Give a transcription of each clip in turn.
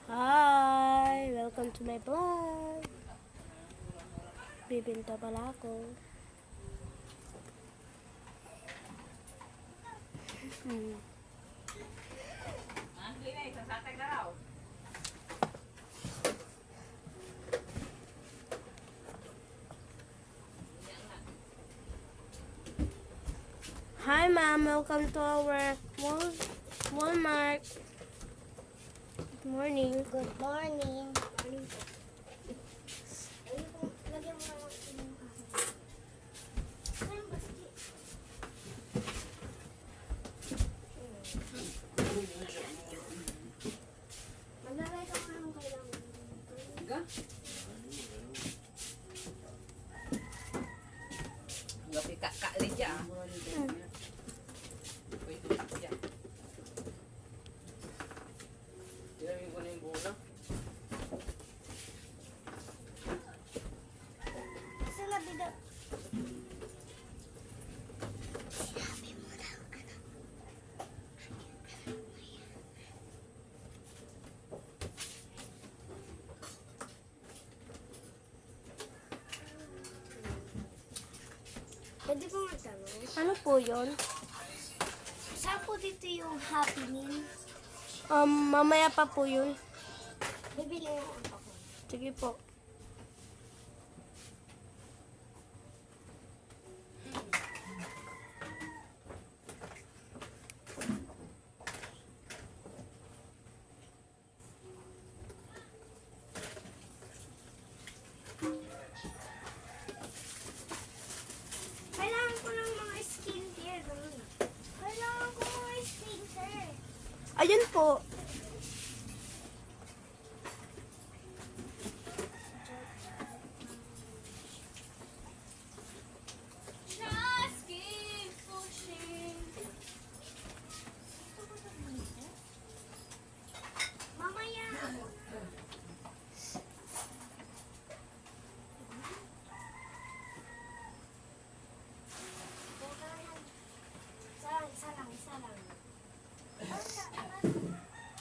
Hi! Welcome to my vlog. Bibinta pala ako. Hi ma'am, welcome to our Walmart. Good morning. Good morning. Maglalay ka pa ng kailangan. Gapi kakak leja. Itu tak ya. Dia yang kuning bola. Sila bida. Pwede po magtanong? Ano po yun? Saan po dito yung Happy Meal? Mamaya pa po yun. Bibili mo ako. Sige po. Kailangan ko ng mga skincare. Kailangan ko mga skincare. Ayun po. Just keep pushing. Mamaya. Isa lang.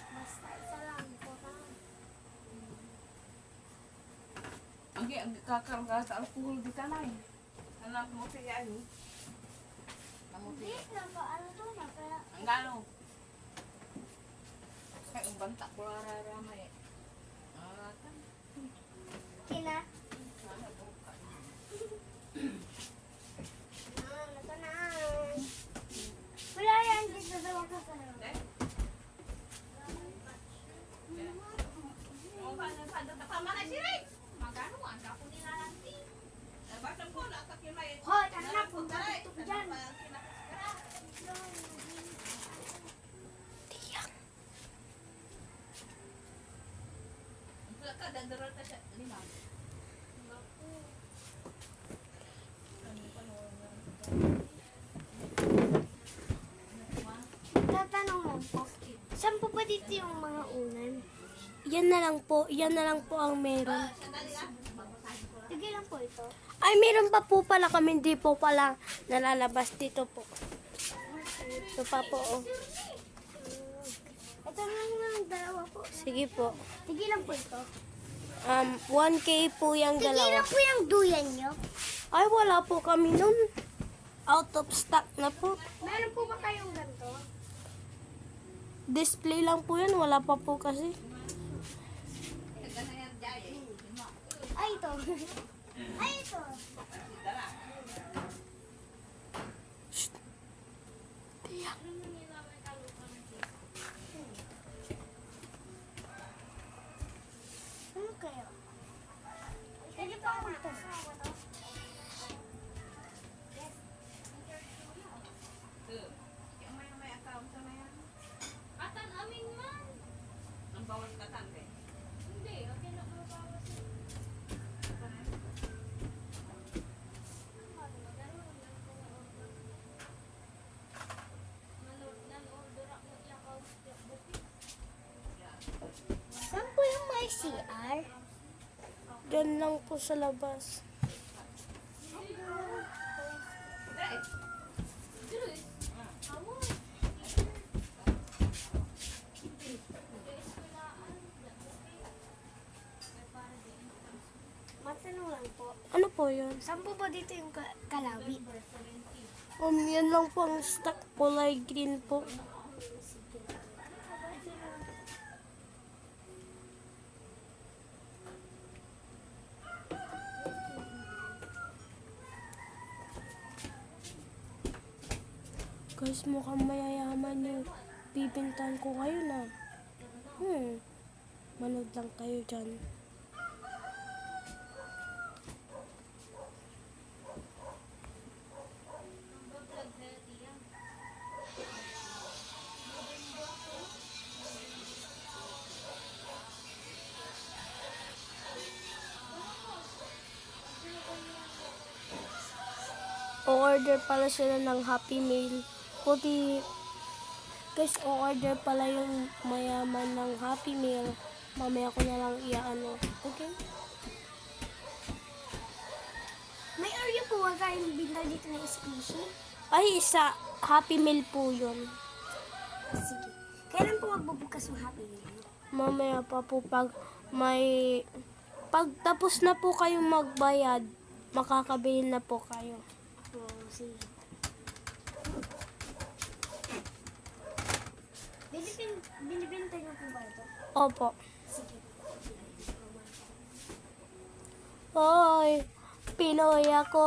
Basta isa lang. Ang kakar ka alkohol di kanay. Anak mo siya ani. Hindi, ano to na kaya. Ang gano. Kaya umbanta ko ramay. Kan. Kina? Sana buka. Ito na. Wala yan dito daw ka sa Hoy, anak, punta dito ka dyan. Tiyak. Tatanong lang po. Saan po ba dito yung mga unan? Yan na lang po. Yan na lang po ang meron. Sige lang po ito. Ay, meron pa po pala kami. Hindi po pala nalalabas dito po. Ito pa po. Oh. Ito lang ng dalawa po. Sige po. Sige lang po ito. 1K po yung Sige dalawa. lang po yung duyan nyo. Ay, wala po kami nun. Out of stock na po. Meron po ba kayong ganito? Display lang po yan. Wala pa po kasi. Ay, ito. Ay, ito. Tiyak. Ano kayo? Sige po ako ito. Atan amin man. Ang bawas katan kay. Hindi, okay na mabawas. Nan-order ako niya bukit. Saan po yung may CR? Diyan lang po sa labas. Diyos, awon. po yun? Saan po ba dito yung kalawi? Yan lang po ang stock. Kulay green po. Guys, mukhang mayayaman yung bibintahan ko ngayon ah. Manood lang kayo dyan. O-order pala sila ng Happy Meal. Puti, guys, o-order pala yung mayaman ng Happy Meal. Mamaya ko na lang iaano. Okay? May area po ba kayong binta dito ng squishy? Ay, isa. Happy Meal po yun. Sige. Kailan po magbubukas yung Happy Meal? Mamaya pa po pag may... Pag tapos na po kayong magbayad, makakabili na po kayo. Oo, sige. Binibenta niyo po ba ito? Opo. Sige. Hoy, Pinoy ako.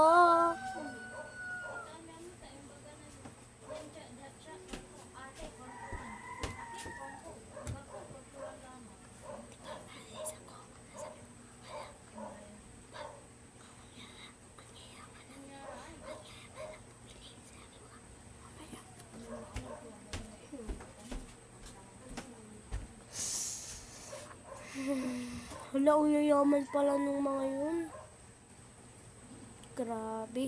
Hala, uyayaman pala nung mga yun. Grabe.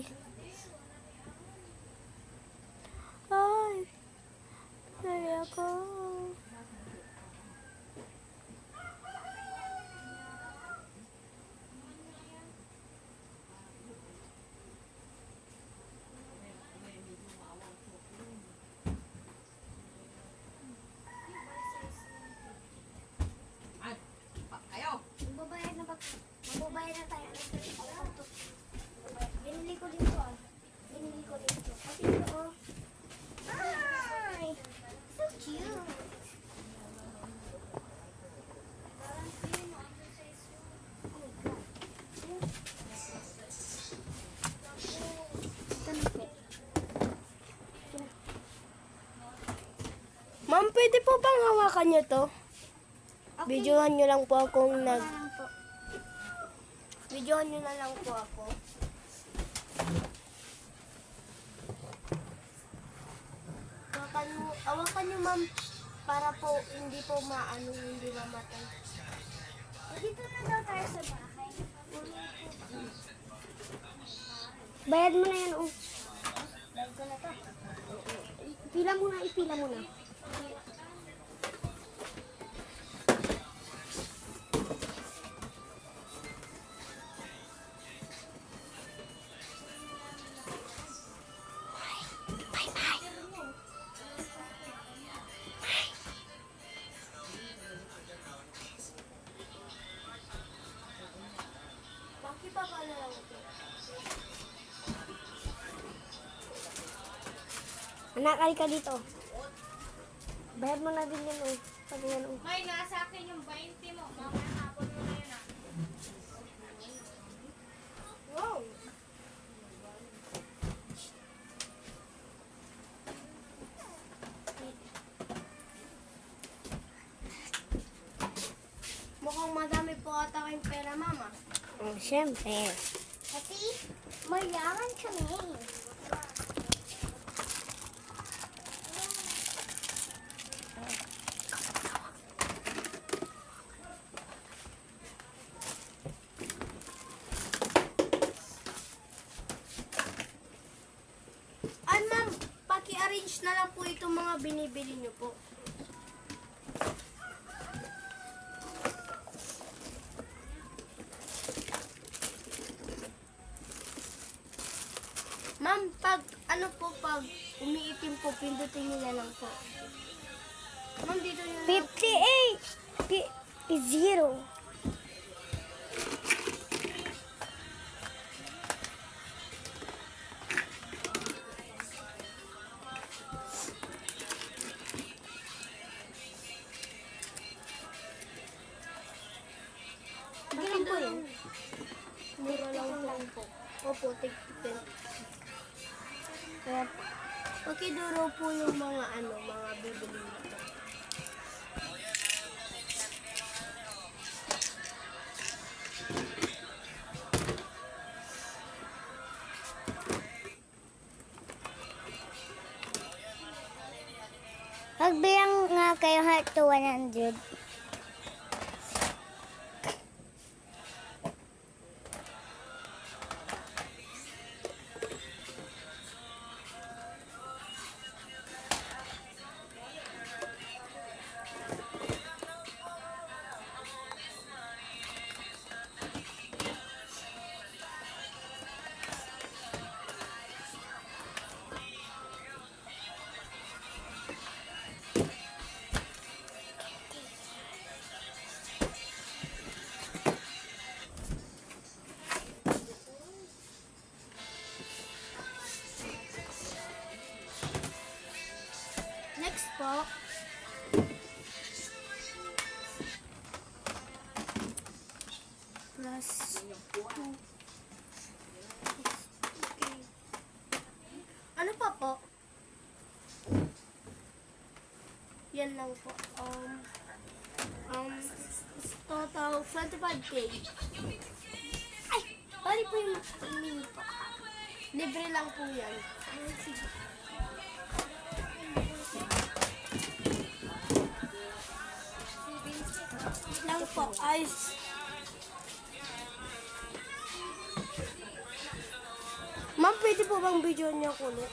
Ay, Pinoy ako. Magbabayad na ba? Magbabayad na tayo. Binili ko dito ah. Binili ko dito. Pati ito oh. Ay! So cute! Ma'am, pwede po bang hawakan nyo to? Videohan nyo lang po akong nag... Parang po. Videohan nyo na lang po ako. Hawakan nyo ma'am para po hindi po maano, hindi mamatay. Dito na daw tayo sa bahay. Bayad mo na yan oh. Bayad ko na to. Ipila muna, ipila muna. Anak, ay ka dito. Bayad mo na din yan oh. Pag yan oh. May nasa akin yung 20 mo. Mamaya hapon mo na yun ah. Wow! Mukhang madami po ata kayong pera, mama. Siyempre. Kasi, mayaman kami. Ay, ma'am, paki-arrange na lang po itong mga binibili nyo po. Ma'am, pag umiitim po, pindutin nyo na lang po. Ma'am, dito nyo na lang. 58! Zero. Mura lang po. Opo, tig-10. Kaya, pakiduro po yung mga mga bibili nito. Magbilang nga kayo heart to 100. Next po, plus 2. Okay. Ano pa po? Yan lang po. Total 25K. Ay! Bali po yung mini po. Libre lang po yan. Ay, sige. Lang po, ice. Ma'am, pwede po bang video niya ulit?